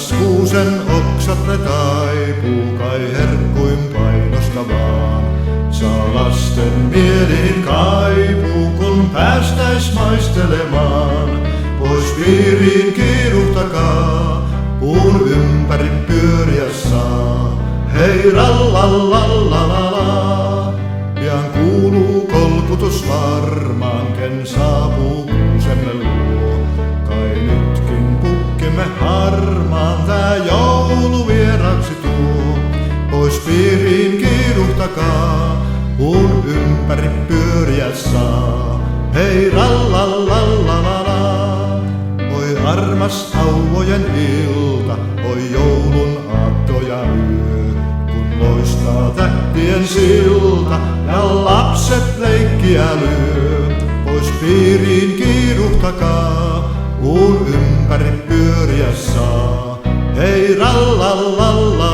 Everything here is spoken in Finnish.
Kas kuusen oksat ne taipuu kai herkkuin painosta vaan. Saa lasten mieliin kaipuu, kun päästäis maistelemaan. Pois piiriin kiiruhtakaa, puun ympäri pyöriä saa. Hei rallallallalala, pian kuuluu kolkutus varmaan, ken saapuu kuusemme luo. Kai nytkin pukkimme harmaan, tää joulu vieraksi tuo. Pois piiriin kiiruhtakaa, puun ympäri pyöriä saa. Hei rallallallalala, oi armas auvojen ilta, oi joulun aatto ja yö. Kun loistaa tähtien silta ja lapset leikkiä lyö. Pois piiriin kiiruhtakaa, puun ympäri pyöriä saa. Hei rallallalala.